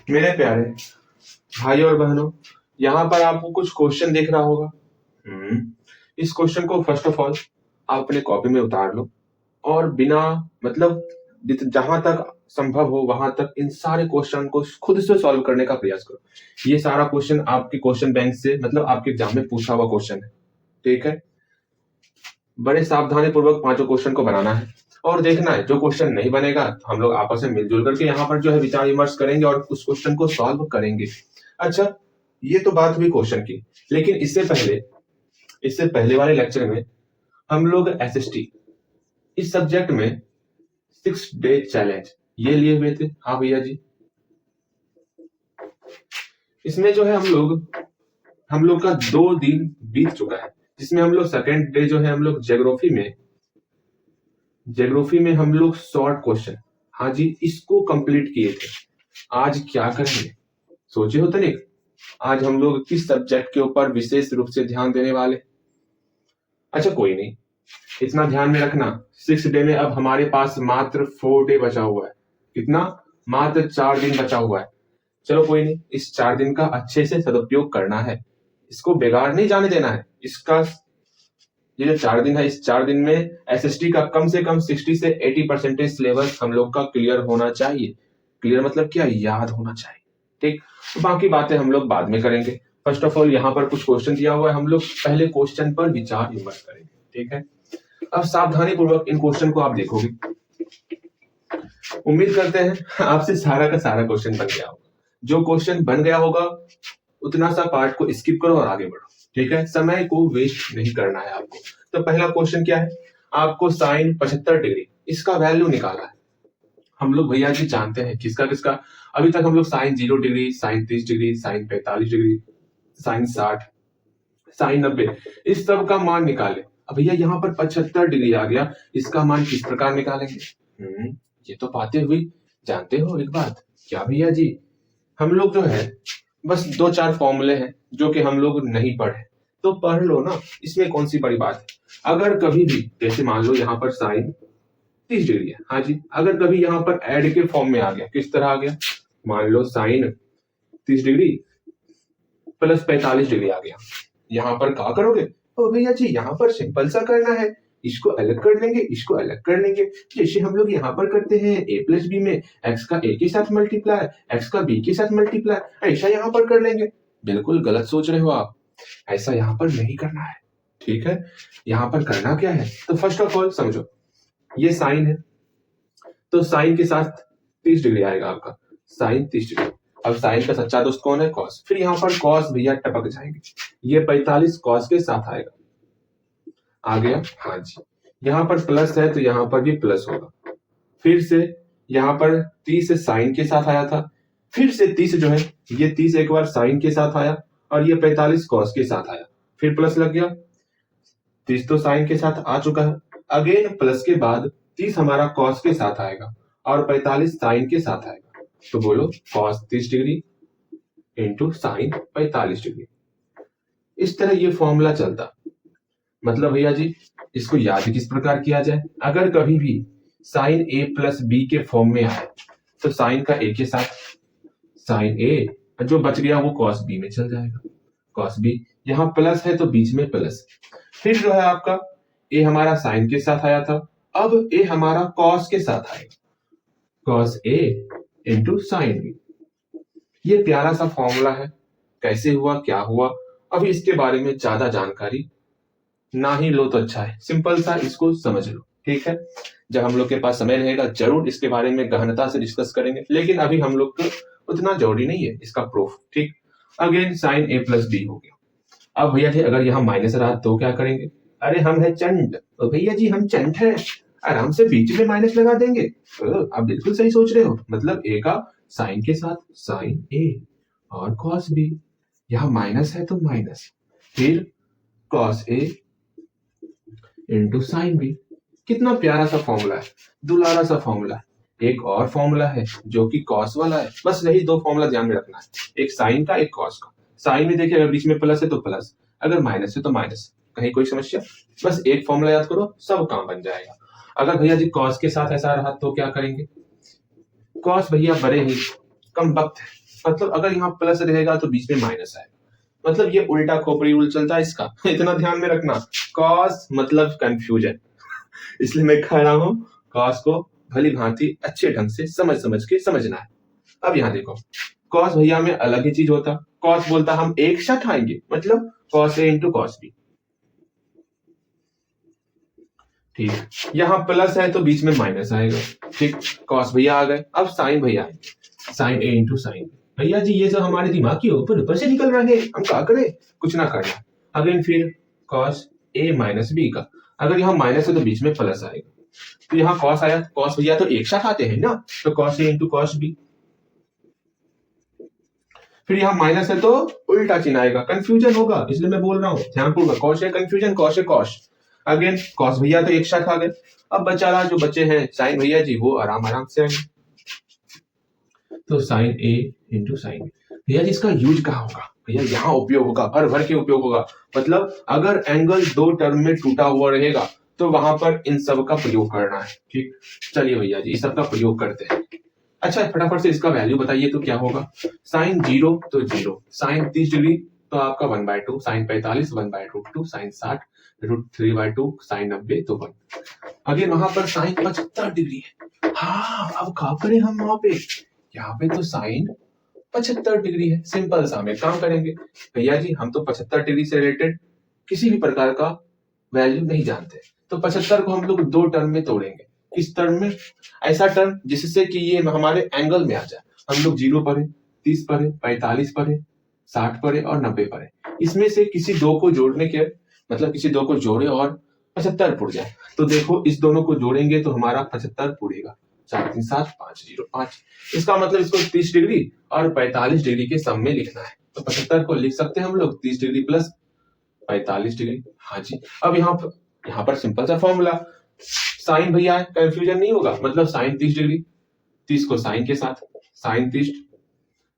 मेरे प्यारे भाई और बहनों, यहाँ पर आपको कुछ क्वेश्चन दिख रहा होगा। इस क्वेश्चन को फर्स्ट ऑफ ऑल आप अपने कॉपी में उतार लो और बिना मतलब जहां तक संभव हो वहां तक इन सारे क्वेश्चन को खुद से सॉल्व करने का प्रयास करो। ये सारा क्वेश्चन आपके क्वेश्चन बैंक से मतलब आपके एग्जाम में पूछा हुआ क्वेश्चन है, ठीक है। बड़े सावधानी पूर्वक पांचों क्वेश्चन को बनाना है और देखना है जो क्वेश्चन नहीं बनेगा तो हम लोग आपस में मिलजुल करके यहाँ पर जो है विचार विमर्श करेंगे और उस क्वेश्चन को सॉल्व करेंगे। अच्छा, ये तो बात हुई क्वेश्चन की, लेकिन इससे पहले वाले लेक्चर में हम लोग एसएसटी इस सब्जेक्ट में 6 डे चैलेंज ये लिए हुए थे। हाँ भैया जी, इसमें जो है हम लोग का 2 दिन बीत चुका है, जिसमें हम लोग सेकेंड डे जो है हम लोग ज्योग्राफी में हम लोग शॉर्ट क्वेश्चन, हाँ जी, इसको कंप्लीट किए थे। आज क्या करेंगे सोचे हो तनिक? आज हम लोग किस सब्जेक्ट के ऊपर विशेष रूप से ध्यान देने वाले? अच्छा कोई नहीं, इतना ध्यान में रखना, 6 डे में अब हमारे पास मात्र 4 डे बचा हुआ है। कितना? मात्र 4 दिन बचा हुआ है। चलो कोई नहीं, इस 4 दिन का अच्छे से सदुपयोग करना है, इसको बेकार नहीं जाने देना है। ये जो 4 दिन है, इस 4 दिन में एसएसटी का कम से कम 60 से 80% सिलेबस हम लोग का क्लियर होना चाहिए। क्लियर मतलब क्या? याद होना चाहिए, ठीक। तो बाकी बातें हम लोग बाद में करेंगे। फर्स्ट ऑफ ऑल यहाँ पर कुछ क्वेश्चन दिया हुआ है, हम लोग पहले क्वेश्चन पर विचार विमर्श करेंगे, ठीक है। अब सावधानी पूर्वक इन क्वेश्चन को आप देखोगे। उम्मीद करते हैं आपसे सारा का सारा क्वेश्चन बन गया होगा। जो क्वेश्चन बन गया होगा उतना सा पार्ट को स्किप करो और आगे बढ़ो, ठीक है। समय को वेस्ट नहीं करना है आपको। तो पहला क्वेश्चन क्या है? आपको साइन 75 डिग्री इसका वैल्यू निकाला है। हम लोग भैया जी जानते हैं किसका किसका। अभी तक हम लोग sine 0 degree, sine 30 degree, sine 45 degree, sine 60, sine 90 इस सब का मान निकाले। अब भैया यहाँ पर 75 डिग्री आ गया, इसका मान किस प्रकार निकालेंगे? ये तो बातें हुई। जानते हो एक बात क्या भैया जी, हम लोग जो है बस 2-4 फॉर्मूले हैं जो कि हम लोग नहीं पढ़े, तो पढ़ लो ना, इसमें कौन सी बड़ी बात है। अगर कभी भी जैसे मान लो यहाँ पर साइन 30 डिग्री है, हाँ जी, अगर कभी यहाँ पर ऐड के फॉर्म में आ गया, किस तरह आ गया? मान लो साइन 30 डिग्री प्लस 45 डिग्री आ गया, यहाँ पर क्या करोगे? तो भैया जी यहाँ पर सिंपल सा करना है, इसको अलग कर लेंगे, इसको अलग कर लेंगे, जैसे हम लोग यहाँ पर करते हैं a प्लस बी में x का a के साथ मल्टीप्लाई, x का b के साथ मल्टीप्लाई, ऐसा यहाँ पर कर लेंगे। बिल्कुल गलत सोच रहे हो आप, ऐसा यहाँ पर नहीं करना है, ठीक है। यहाँ पर करना क्या है? तो फर्स्ट ऑफ ऑल समझो, ये साइन है तो साइन के साथ 30 डिग्री आएगा आपका, साइन 30 डिग्री। अब साइन का सच्चा दोस्त कौन है? कॉस। फिर यहाँ पर कॉस भैया टपक जाएंगे, ये 45 कॉस के साथ आएगा, आ गया, हाँ जी। यहाँ पर प्लस है तो यहाँ पर भी प्लस होगा। फिर से यहाँ पर 30 साइन के साथ आया था, फिर से 30 जो है ये 30 एक बार साइन के साथ आया और ये 45 कॉस के साथ आया, फिर प्लस लग गया। 30 तो साइन के साथ आ चुका है, अगेन प्लस के बाद 30 हमारा कॉस के साथ आएगा और 45 साइन के साथ आएगा। तो बोलो cos 30 degree into sine 45 degree. इस तरह ये फॉर्मूला चलता। मतलब भैया जी इसको याद किस प्रकार किया जाए? अगर कभी भी साइन a प्लस बी के फॉर्म में आए तो साइन का a के साथ साइन a, जो बच गया वो कॉस b में चल जाएगा, कॉस b। यहाँ प्लस है तो बीच में प्लस। फिर जो है आपका a हमारा साइन के साथ आया था, अब a हमारा कॉस के साथ आएगा, cos a into sign b। ये प्यारा सा फॉर्मूला है। कैसे हुआ, क्या हुआ, अभी इसके बारे में ज्यादा जानकारी ना ही लो तो अच्छा है, सिंपल सा इसको समझ लो, ठीक है। जब हम लोग के पास समय रहेगा जरूर इसके बारे में गहनता से डिस्कस करेंगे, लेकिन अभी हम लोग को उतना जरूरी नहीं है इसका प्रूफ, ठीक। Again sine a plus b हो गया। अब भैया जी अगर यहाँ माइनस रहा तो क्या करेंगे? अरे हम है चंट, तो भैया जी हम चंट है, आराम से बीच में माइनस लगा देंगे। आप बिल्कुल सही सोच रहे हो, मतलब a का साइन के साथ साइन a और कॉस b, यहाँ माइनस है तो माइनस, फिर cos a into sine b. कितना प्यारा सा फॉर्मूला है, दुलारा सा फॉर्मूला है। एक और फॉर्मूला है जो कि कॉस वाला है, बस यही 2 फॉर्मूला ध्यान में रखना है, एक साइन का एक कॉस का। साइन में देखिए अगर बीच में प्लस है तो प्लस, अगर माइनस है तो माइनस, कहीं कोई समस्या? बस एक फॉर्मूला याद करो, सब काम बन जाएगा। अगर भैया जी कॉस के साथ ऐसा रहा तो क्या करेंगे? कॉस भैया बड़े ही कम वक्त है, मतलब अगर यहाँ प्लस रहेगा तो बीच में माइनस आएगा, मतलब ये उल्टा खोपड़ी रूल चलता है इसका। इतना ध्यान में रखना, कॉस मतलब कंफ्यूजन, इसलिए मैं कह रहा हूं कॉस को भली भांति अच्छे ढंग से समझ के समझना है। अब यहाँ देखो, कॉस भैया में अलग ही चीज होता, कॉस बोलता हम एक साथ आएंगे, मतलब cos A into cos B, ठीक। यहाँ प्लस है तो बीच में माइनस आएगा, ठीक। कॉस भैया आ गए, अब साइन भैया आएंगे, साइन ए इंटू साइन। भैया जी ये सब हमारे दिमाग के ऊपर से निकल रहे हैं, हम क्या करें, कुछ ना करना। अगेन फिर कॉस ए माइनस बी का, अगर यहाँ माइनस है तो बीच में प्लस आएगा, तो यहाँ कॉस आया, कॉस भैया तो एक साथ आते हैं ना, तो cos A into cos B. फिर यहाँ माइनस है तो उल्टा चिन्ह आएगा, कंफ्यूजन होगा, इसलिए मैं बोल रहा हूँ ध्यानपूर्वक, कॉस है कंफ्यूजन, कॉस है कॉस। अगेन कॉस भैया तो एक साथ आ गए, अब बेचारा जो बच्चे हैं साइन भैया जी वो आराम से आएंगे, तो साइन ए इंटू साइन बी। भैया जी इसका यूज कहाँ होगा, भैया यहाँ उपयोग होगा, भर के उपयोग होगा, मतलब अगर एंगल दो टर्म में टूटा हुआ रहेगा तो वहां पर इन सब का प्रयोग करना है, ठीक। चलिए भैया जी इस सब का प्रयोग करते हैं। अच्छा फटाफट से इसका वैल्यू बताइए तो क्या होगा, साइन 0 तो 0, साइन 30 डिग्री तो आपका 1/2, साइन 45 1/√2, साइन 60 √3/2, साइन 90 तो 1। अगेन वहां पर साइन 75 डिग्री है, हाँ अब क्या करें हम वहां पे, यहाँ पे तो साइन 75 डिग्री है, सिंपल सा हम एक काम करेंगे, भैया जी हम तो 75 डिग्री से रिलेटेड किसी भी प्रकार का वैल्यू नहीं जानते, तो 75 को हम लोग दो टर्म में तोड़ेंगे। किस टर्म में, ऐसा टर्म जिससे कि ये हमारे एंगल में आ जाए। हम लोग 0 पढ़े, 30 पढ़े, 45 पढ़े, 60 पढ़े और 90 पढ़े, इसमें से किसी दो को जोड़ने के, मतलब किसी दो को जोड़े और 75 पुर जाए, तो देखो इस दोनों को जोड़ेंगे तो हमारा 75 पुरेगा, 4 3 7 5 0 5। इसका मतलब इसको 30 डिग्री और 45 डिग्री के सम में लिखना है, तो 75 को लिख सकते हैं हम लोग 30 डिग्री प्लस 45 डिग्री। हाँ जी, अब यहाँ पर सिंपल सा फॉर्मूला, साइन भैया है कंफ्यूजन नहीं होगा, मतलब साइन 30 डिग्री, 30 को साइन के साथ, साइन 30,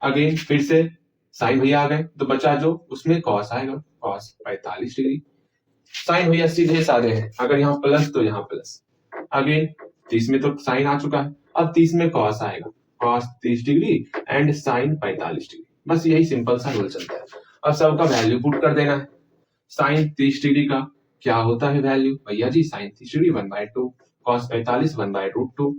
अगेन फिर से साइन भैया आ गए तो बचा जो उसमें कॉस आएगा, कॉस 45 डिग्री। साइन भैया सीधे साधे हैं, अगर यहाँ प्लस तो यहाँ प्लस, अगेन 30 में तो साइन आ चुका है, अब 30 में कॉस आएगा, cos 30 degree and sine 45 degree, बस यही सिंपल सा रूल चलता है। अब सबका वैल्यू पुट कर देना है, साइन 30 डिग्री का क्या होता है वैल्यू, भैया जी sine 30 degree 1/2, cos 45 1/√2,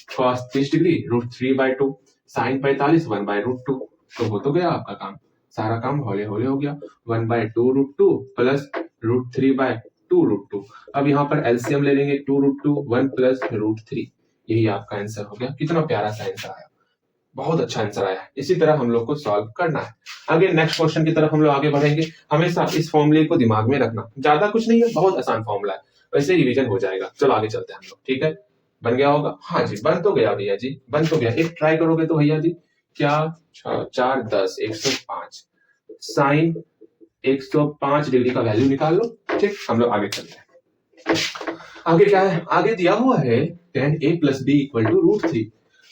cos 30 degree √3/2, sine 45 1/√2, तो हो तो गया आपका काम, सारा काम होले होले हो गया, 1/2√2 प्लस √3/2√2। अब यहाँ पर एलसीएम ले लेंगे, 2√2 1 प्लस √3, यही आपका आंसर हो गया। कितना प्यारा सा आंसर आया, बहुत अच्छा आंसर आया। इसी तरह हम लोग को सॉल्व करना है। आगे नेक्स्ट क्वेश्चन की तरफ हम लोग आगे बढ़ेंगे, हमेशा इस फॉर्मूले को दिमाग में रखना, ज्यादा कुछ नहीं है, बहुत आसान फॉर्मूला है, वैसे रिवीजन हो जाएगा। चलो आगे चलते हैं हम लोग, ठीक है, बन गया होगा, हाँ जी बन तो गया भैया जी, बन तो गया, एक ट्राई करोगे तो भैया जी, क्या 4 10 105 साइन 105 डिग्री का वैल्यू निकाल लो, ठीक। हम लोग आगे चलते हैं, आगे क्या है, आगे दिया हुआ है tan a plus b equal to √3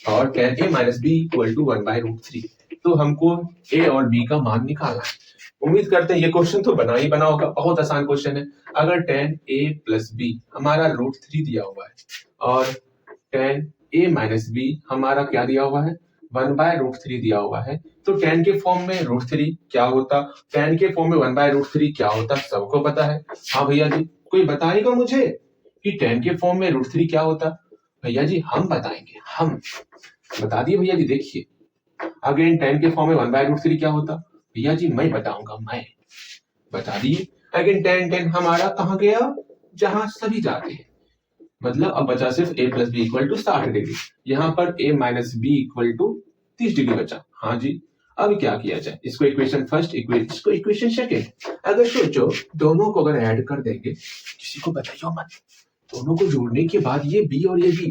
और tan a minus b equal to 1/√3, तो हमको a और b का मान निकालना है। उम्मीद करते हैं ये क्वेश्चन तो बना ही बना होगा, बहुत आसान क्वेश्चन है। अगर tan a प्लस बी हमारा √3 दिया हुआ है और tan a माइनस बी हमारा क्या दिया हुआ है, 1/√3 दिया हुआ है, तो tan के फॉर्म में √3 क्या होता, tan के फॉर्म में 1/√3 क्या होता, सबको पता है। हाँ भैया जी कोई बताएगा मुझे कि tan के फॉर्म में √3 क्या होता, भैया जी हम बताएंगे, हम बता दिए भैया जी, देखिए अगेन tan के फॉर्म में 1/√3 क्या होता, भैया जी मैं बताऊंगा, मैं बता दिए। अगेन tan हमारा कहाँ गया, जहां सभी जाते हैं, मतलब अब बचा सिर्फ a plus b equal to 60 degree, यहाँ पर a minus b equal to 30 degree बचा। हाँ जी, अब क्या किया जाए, इसको इक्वेशन फर्स्ट, इसको इक्वेशन सेकेंड। अगर सोचो दोनों को अगर ऐड कर देंगे, किसी को बताइयो मत, दोनों को जोड़ने के बाद ये b और ये b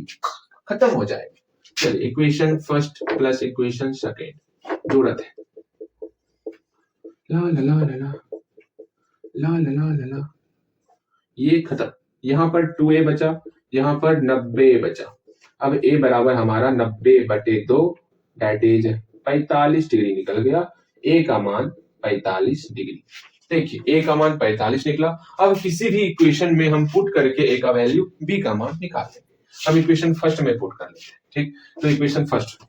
खत्म हो जाएगा। चलिए equation first plus equation second जोड़ते हैं, ला ला ला ला ला ला ला ला ला ला, ये खत्म, यहाँ पर 2a बचा, यहाँ पर 90 बचा। अब a बराबर हमारा 90/2 दैट इज 45 डिग्री निकल गया, a का मान 45 डिग्री। देखिए a का मान 45 निकला। अब किसी भी इक्वेशन में हम पुट करके a का वैल्यू b का मान निकाल लेंगे। अब इक्वेशन फर्स्ट में पुट कर लेते हैं, ठीक। तो इक्वेशन फर्स्ट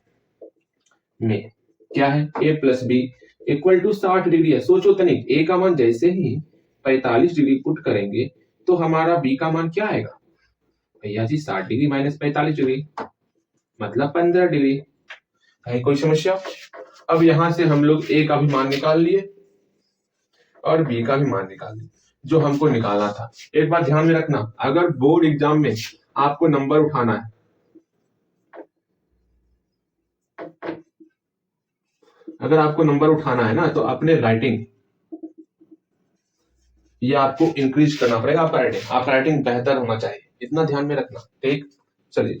में क्या है, a plus b equal to 60 degree है। सोचो तनिक, a का मान जैसे ही 45 डिग्री पुट करेंगे तो हमारा b का मान क्या आएगा भैया जी, 60 डिग्री माइनस 45 डिग्री मतलब 15 डिग्री। है कोई समस्या? अब यहां से हम लोग a का भी मान निकाल लिए और b का भी मान निकाल लिए, जो हमको निकालना था। एक बात ध्यान में रखना, अगर बोर्ड एग्जाम में आपको नंबर उठाना है, अगर आपको नंबर उठाना है ना, तो अपने राइटिंग ये आपको इंक्रीज करना पड़ेगा। आपका राइटिंग बेहतर होना चाहिए, इतना ध्यान में रखना। ठीक, चलिए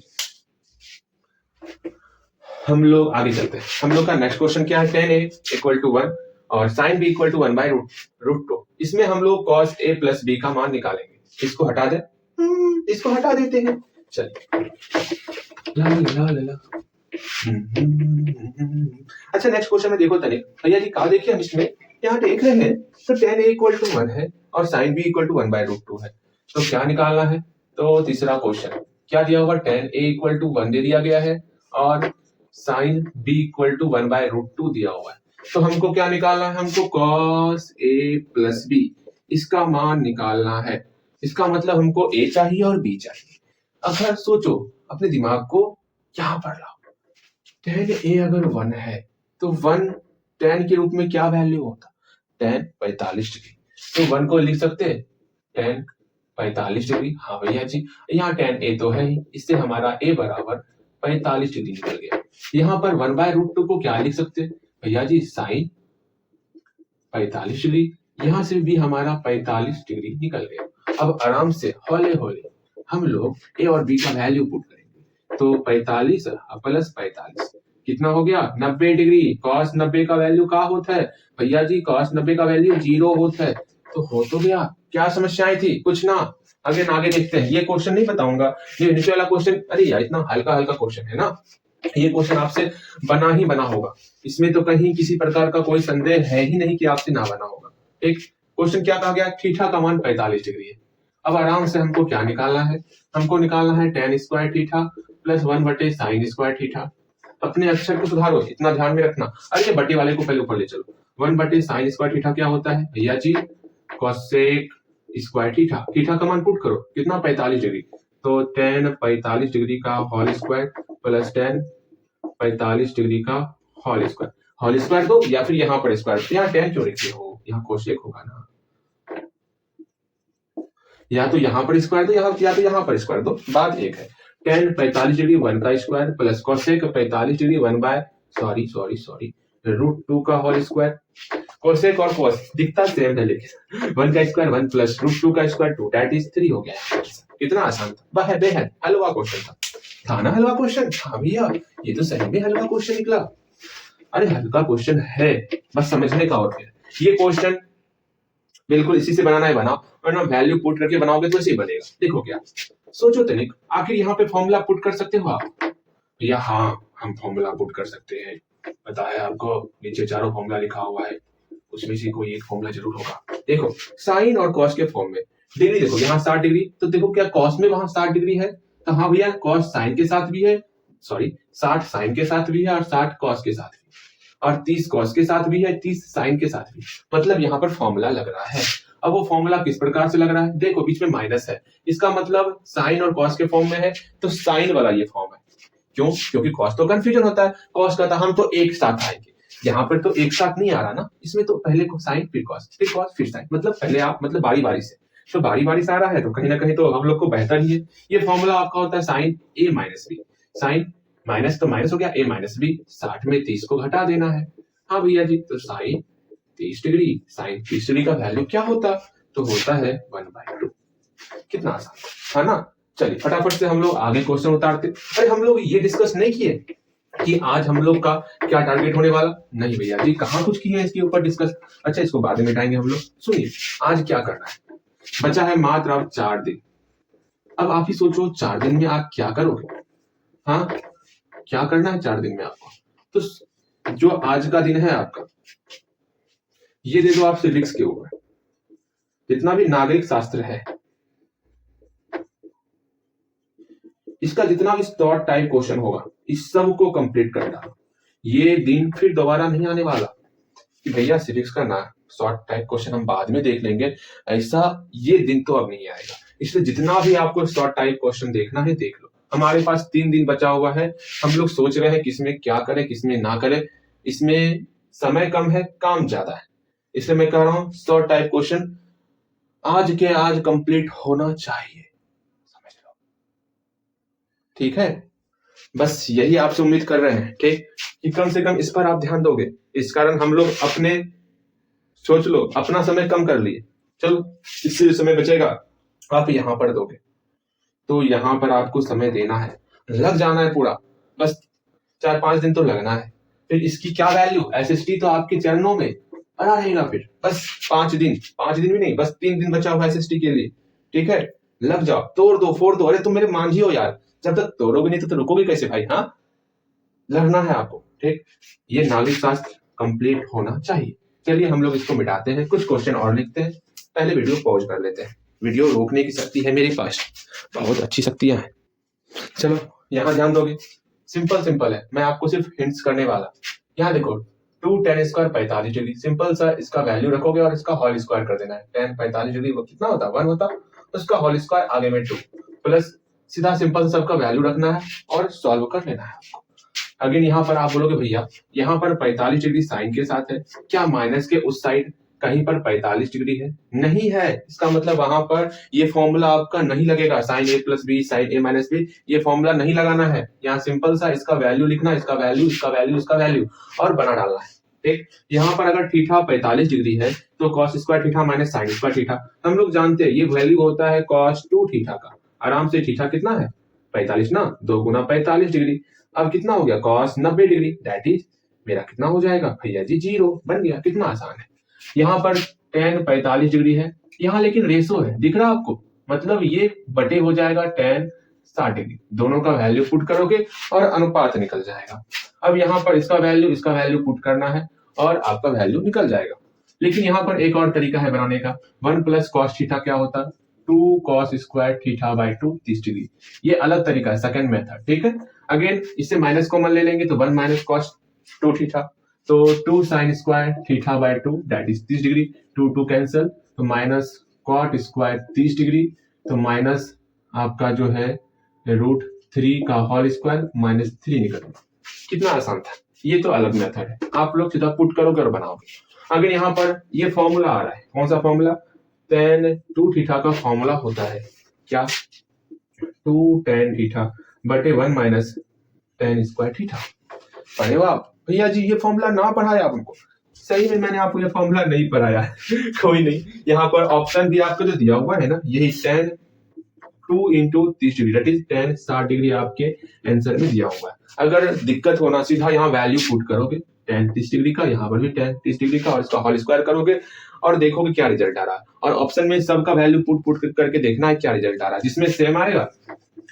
हम लोग आगे चलते हैं। हम लोग का नेक्स्ट क्वेश्चन क्या है, tan a इक्वल टू 1 और sin b equal to 1 by root 2। इसमें हम लोग cos a प्लस b का मान निकालेंगे। इसको हटा दे, इसको हटा देते हैं। चलिए ला ला ला ला। अच्छा, नेक्स्ट क्वेश्चन में देखो तनिक भैया जी, कहा देखिए हम इसमें यहाँ देख रहे हैं तो tan a इक्वल टू 1 है और sin b equal to 1 by root 2 है, तो क्या निकालना है? तो तीसरा क्वेश्चन क्या दिया होगा, tan a इक्वल टू 1 दे दिया गया है और sin b equal to 1 by root 2 दिया हुआ है। तो हमको क्या निकालना है? हमको cos a प्लस b इसका मान निकालना है। इसका मतलब हमको a चाहिए और b चाहिए। अगर सोचो अपने दिमाग को यहाँ पर लाओ, tan a अगर 1 है तो 1 tan के रूप में क्या वैल्यू होता? tan 45 degree. तो 1 को लिख सकते हैं tan 45 डिग्री। हाँ भैया जी, यहाँ tan a तो है ही, इससे हमारा a बराबर 45 डिग्री निकल गया। यहाँ पर 1 बाय रूट 2 को क्या लिख सकते हैं भैया जी, साइन 45 डिग्री। यहाँ से भी हमारा 45 डिग्री निकल गया। अब आराम से हौले हौले हम लोग a और b का वैल्यू पुट करेंगे। तो 45 प्लस 45 कितना हो गया, 90 डिग्री। cos 90 का वैल्यू क्या होता है भैया जी, cos 90 का वैल्यू 0 होता है। तो हो तो गया। क्या समस्याएं थी? कुछ ना। आगे देखते हैं। ये क्वेश्चन नहीं बताऊंगा, ये नीचे वाला क्वेश्चन, अरे यार इतना हल्का क्वेश्चन है ना, ये क्वेश्चन आपसे बना ही बना होगा। इसमें तो कहीं किसी प्रकार का कोई संदेह है ही नहीं कि आपसे ना बना होगा। एक क्वेश्चन क्या कहा गया, थीटा का मान 45 डिग्री है। अब आराम से हमको क्या निकालना है? हमको निकालना है tan स्क्वायर थीटा प्लस 1 बटे साइन स्क्वायर थीटा। अपने अक्षर को सुधारो, इतना ध्यान में रखना। अरे बटे वाले को पहले ऊपर ले चलो। 1 बटे साइन स्क्वायर थीटा क्या होता है भैया जी, कोसेक स्क्वायर थीटा। थीटा का मान पुट करो, कितना 45 डिग्री। तो tan 45 डिग्री का whole square plus tan 45 degree का होल स्क्वायर दो, या फिर यहाँ पर स्क्वायर। यहाँ tan क्यों लिखते हो, यहाँ कोसेक होगा ना, या तो यहाँ पर स्क्वायर दो या तो यहाँ पर स्क्वायर दो, बात एक है। tan 45 डिग्री 1 का square plus cosec 45 degree 1 by sorry root 2 का होल स्क्वायर। कोसेक और कोस दिखता सेम है, लेकिन 1 का स्क्वायर 1 प्लस रूट 2 का स्क्वायर 2 दैट इज 3 हो गया। कितना आसान था, बेहद हलवा क्वेश्चन था ना हलवा क्वेश्चन। हाँ भैया, ये तो सही में हलवा क्वेश्चन निकला। अरे हल्का क्वेश्चन है, बस समझने का। और क्या, ये क्वेश्चन बिल्कुल इसी से बनाना है बनाओ, वरना वैल्यू पुट करके बनाओगे तो ऐसे ही बनेगा। देखो क्या, सोचो तनिक, आखिर यहाँ पे फॉर्मूला पुट कर सकते हो आप? या हाँ, हम फॉर्मूला पुट कर सकते हैं। पता है आपको, नीचे चारों फॉर्मूला लिखा हुआ है, उसमें से कोई एक फॉर्मूला जरूर होगा। देखो साइन और कॉस के फॉर्म में डिग्री देखो, यहाँ 60 डिग्री, तो देखो क्या कॉस में वहां 60 डिग्री है? तो हाँ भैया, कॉस साइन के साथ भी है, 60 साइन के साथ भी है और 60 कॉस के साथ भी, और 30 कॉस के साथ भी है, 30 साइन के साथ भी। मतलब यहाँ पर फॉर्मूला लग रहा है। अब वो फॉर्मूला किस प्रकार से लग रहा है? देखो बीच में माइनस है, इसका मतलब साइन और कॉस के फॉर्म में है, तो साइन वाला ये फॉर्म है। क्यों? क्योंकि कॉस तो कंफ्यूजन होता है, कॉस का था हम तो एक साथ आएंगे, यहाँ पर तो एक साथ नहीं आ रहा ना, इसमें तो पहले साइन फिर कॉस फिर साइन, मतलब पहले आप मतलब बारी बारी से, तो बारी बारी से आ रहा है, तो कहीं ना कहीं तो हम लोग को बेहतर ही है। ये फॉर्मूला आपका होता है साइन ए माइनस बी। साइन माइनस तो माइनस हो गया, ए माइनस बी, 60 में 30 को घटा देना है। हाँ भैया जी, तो साइन 30 डिग्री, साइन 30 डिग्री का वैल्यू क्या होता? तो होता है 1/2। कितना आसान है ना। चलिए फटाफट से हम लोग आगे क्वेश्चन उतारते। अरे हम लोग ये डिस्कस नहीं किए कि आज हम लोग का क्या टारगेट होने वाला? नहीं भैया जी, कहाँ कुछ किए हैं इसके ऊपर डिस्कस। अच्छा, इसको बाद में मिटाएंगे हम लोग। सुनिए, आज क्या करना है, बचा है मात्र अब 4 दिन। अब आप ही सोचो 4 दिन में आप क्या करोगे? हाँ, क्या करना है 4 दिन में आपको? तो जो आज का दिन है आपका, ये दे दो आप सिविक्स के ऊपर, जितना भी नागरिक शास्त्र है, इसका जितना भी शॉर्ट टाइप क्वेश्चन होगा, इस सब को कंप्लीट कर डालो। ये दिन फिर दोबारा नहीं आने वाला कि भैया सिविक्स का ना शॉर्ट टाइप क्वेश्चन हम बाद में देख लेंगे, ऐसा ये दिन तो अब नहीं आएगा। इसलिए जितना भी आपको शॉर्ट टाइप क्वेश्चन देखना है देख लो। हमारे पास 3 दिन बचा हुआ है, हम लोग सोच रहे हैं किसमें क्या करें किसमें ना करें। इसमें समय कम है, काम ज्यादा है, इसलिए मैं कह रहा हूं शॉर्ट टाइप क्वेश्चन आज के आज कंप्लीट होना चाहिए, समझ लो, ठीक है। बस यही आपसे उम्मीद कर रहे हैं, ठीक, कि कम से कम इस पर आप ध्यान दोगे। इस कारण हम लोग अपने, सोच लो, अपना समय कम कर लिए, चलो इससे समय बचेगा आप यहां पर दोगे, तो यहां पर आपको समय देना है, लग जाना है पूरा, बस 4-5 दिन तो लगना है। फिर इसकी क्या वैल्यू, एसएसटी तो आपके चरणों में पड़ा रहेगा। फिर बस 5 दिन, 5 दिन भी नहीं, बस 3 दिन बचा हुआ एसएसटी के लिए, ठीक है। लग जाओ, तोड़ दो फोड़ दो। अरे तुम मेरे मांझी हो यार, जब तक तोड़ोगे नहीं तो रुकोगे कैसे भाई। हाँ, लड़ना है आपको, ठीक। ये नागरिक शास्त्र कंप्लीट होना चाहिए। चलिए हम लोग इसको मिटाते हैं, कुछ क्वेश्चन और लिखते हैं। पहले वीडियो पॉज कर लेते हैं, वीडियो रोकने की शक्ति है मेरे पास, बहुत अच्छी शक्तियां हैं। चलो यहाँ ध्यान दोगे, सिंपल सिंपल है, मैं आपको सिर्फ हिंट्स करने वाला। यहाँ देखो 2 tan स्क्वायर 45 डिग्री, सिंपल सा इसका वैल्यू रखोगे और इसका होल स्क्वायर कर देना है। tan 45 डिग्री वो कितना होता है, 1 होता, उसका होल स्क्वायर आगे में 2 प्लस, सीधा सिंपल सबका वैल्यू रखना है और सॉल्व कर लेना है आपको। अगेन यहाँ पर आप बोलोगे भैया यहाँ पर 45 डिग्री साइन के साथ है, क्या माइनस के उस साइड कहीं पर 45 डिग्री है? नहीं है, इसका मतलब वहां पर ये फॉर्मूला आपका नहीं लगेगा, साइन ए प्लस बी साइन ए माइनस बी, ये फॉर्मूला नहीं लगाना है। यहाँ सिंपल सा इसका वैल्यू लिखना, इसका वैल्यू, इसका वैल्यू, इसका वैल्यू और बना डालना है, ठीक। यहाँ पर अगर थीटा 45 डिग्री है तो cos square theta minus sine square theta, हम लोग जानते हैं ये वैल्यू होता है कॉस 2 थीटा का। आराम से थीटा कितना है 45 ना, 2 गुना 45 डिग्री, अब कितना हो गया कॉस 90 डिग्री, दैट इज मेरा कितना हो जाएगा भैया जी 0, बन गया। कितना आसान है। यहाँ पर tan 45 डिग्री है, यहाँ लेकिन रेशो है, दिख रहा है आपको, मतलब ये बटे हो जाएगा tan 60 डिग्री, दोनों का वैल्यू पुट करोगे और अनुपात निकल जाएगा। अब यहाँ पर इसका वैल्यू पुट करना है और आपका वैल्यू निकल जाएगा। लेकिन यहाँ पर एक और तरीका है बनाने का, 1 प्लस कॉस थीटा क्या होता है, 2 cos square theta by 2 30 degree, ये अलग तरीका है, सेकंड मेथड, ठीक है। अगेन इससे माइनस कॉमन ले लेंगे तो 1 माइनस कॉस 2 थीटा, तो 2 sign square theta by 2 that is 30 degree, 2 cancel, तो माइनस कॉट स्क्वायर 30 डिग्री, तो माइनस आपका जो है √3 का होल स्क्वायर माइनस 3 निकल। कितना आसान था, ये तो अलग मेथड है, आप लोग सीधा पुट करोगे और बनाओगे। अगर यहाँ पर ये फॉर्मूला आ रहा है, कौन सा फॉर्मूला, tan 2 थीटा का फॉर्मूला होता है क्या, 2 tan थीटा बटे 1 माइनस tan स्क्वायर थीटा। पढ़े हो आप भैया जी, ये फॉर्मूला ना पढ़ाया आपको, सही में मैंने आपको ये फॉर्मूला नहीं पढ़ाया कोई नहीं, यहाँ पर ऑप्शन भी आपको जो दिया हुआ है ना, यही tan 2 into 30 degree that is tan 60 degree आपके आंसर में दिया हुआ है। अगर दिक्कत होना, सीधा यहाँ वैल्यू पुट करोगे tan 30 डिग्री का, यहाँ पर भी tan 30 डिग्री का और इसका होल स्क्वायर करोगे और देखोगे क्या रिजल्ट आ रहा है। और ऑप्शन में सबका वैल्यू पुट करके देखना है क्या रिजल्ट आ रहा है, जिसमें सेम आएगा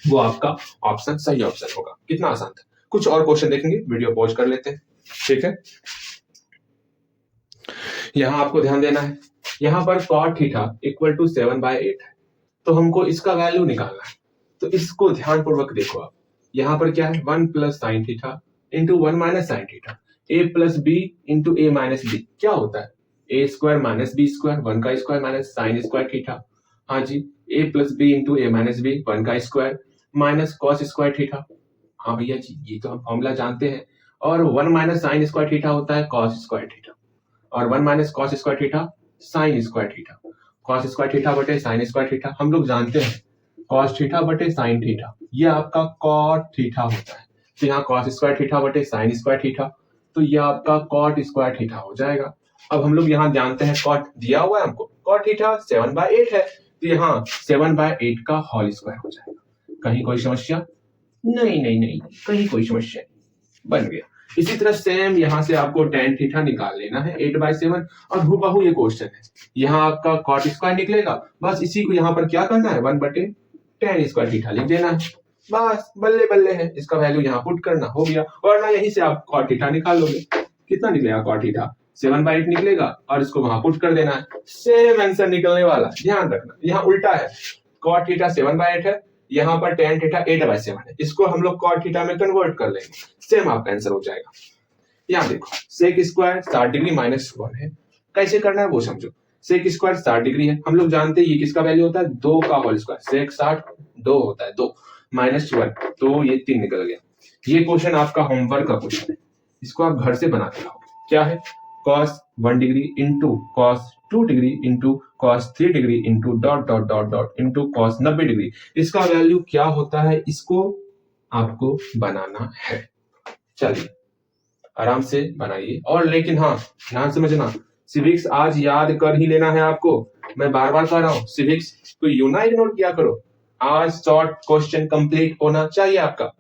वो आपका ऑप्शन सही ऑप्शन होगा। कितना आसान था। कुछ और क्वेश्चन देखेंगे, वीडियो पॉज कर लेते हैं, ठीक है। यहां आपको ध्यान देना है, यहां पर cot थीटा इक्वल टू 7/8 है, तो हमको इसका वैल्यू निकालना है। तो इसको ध्यानपूर्वक देखो आप, यहाँ पर क्या है 1 plus sine theta into 1 minus sine theta, a plus B into A minus B, क्या होता है a square minus B square, 1 का square minus sine square theta, हाँ जी, a plus B into A minus B, 1 का square minus cos square theta. हाँ भैया जी, ये तो हम फॉर्मूला जानते हैं। और 1 माइनस साइन स्क्वायर थीटा होता है कॉस स्क्वायर थीटा, और 1 minus cos square theta sine square theta, cos square theta बटे साइन स्क्वायर थीटा, हम लोग जानते हैं कॉस थीटा बटे साइन थीटा, ये आपका कॉट थीटा होता है। तो यहाँ कॉस स्क्वायर थीटा बटे साइन स्क्वायर थीटा, तो ये आपका कॉट स्क्वायर थीटा हो जाएगा। अब हम लोग यहाँ जानते हैं कॉट दिया हुआ है हमको, कॉट थीटा 7/8 है, तो यहाँ 7/8 का होल स्क्वायर हो जाएगा। कहीं कोई समस्या नहीं, कहीं कोई समस्या नहीं, बन गया। इसी तरह सेम यहाँ से आपको tan थीटा निकाल लेना है 8/7, और हूबहू ये क्वेश्चन है, यहाँ आपका cot स्क्वायर निकलेगा, बस इसी को यहाँ पर क्या करना है 1/tan स्क्वायर थीटा लिख देना है, बस बल्ले बल्ले है, इसका वैल्यू यहाँ पुट करना, हो गया। वरना यहीं से आप cot थीटा निकाल लोगे, कितना निकलेगा cot थीटा 7/8 निकलेगा, और इसको वहां पुट कर देना है, सेम आंसर निकलने वाला। ध्यान रखना यहाँ उल्टा है, cot थीटा 7/8 है, यहाँ पर tan थीटा 8/7 है, इसको हम लोग cot थीटा में कन्वर्ट कर लेंगे, सेम आपका आंसर हो जाएगा। यहाँ देखो सेक स्क्वायर 60 डिग्री -1 है, कैसे करना है वो समझो। सेक स्क्वायर 60 डिग्री है, हम लोग जानते हैं ये किसका वैल्यू होता है, 2 का होल स्क्वायर, सेक 60 2 होता है, 2 -1 तो ये 3 निकल गया। ये क्वेश्चन आपका होमवर्क का क्वेश्चन है, इसको आप घर से बनाते रहो। क्या है, cos 1 degree into cos 2 degree into cos 3 degree into dot dot dot dot into cos 90 degree, इसका वैल्यू क्या होता है, इसको आपको बनाना है। चलिए आराम से बनाइए, और लेकिन हाँ ध्यान समझना, सिविक्स आज याद कर ही लेना है आपको। मैं बार बार कह रहा हूं, सिविक्स को यूं ना इग्नोर किया करो, आज शॉर्ट क्वेश्चन कंप्लीट होना चाहिए आपका,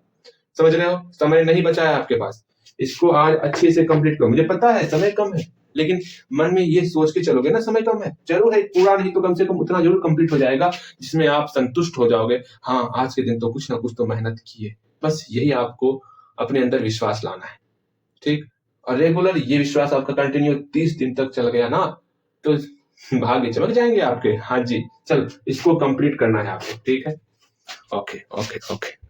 समझ रहे हो, समय नहीं बचा है आपके पास, इसको आज अच्छे से कंप्लीट करो। मुझे पता है समय कम है, लेकिन मन में ये सोच के चलोगे ना समय कम है, जरूर है पूरा नहीं तो कम से कम उतना जरूर कंप्लीट हो जाएगा जिसमें आप संतुष्ट हो जाओगे, हाँ आज के दिन तो कुछ ना कुछ तो मेहनत की है। बस यही आपको अपने अंदर विश्वास लाना है, ठीक। और रेगुलर ये विश्वास आपका कंटिन्यू 30 दिन तक चल गया ना, तो भाग्य चमक जाएंगे आपके। हाँ जी, चल इसको कंप्लीट करना है आपको, ठीक है। Okay okay okay.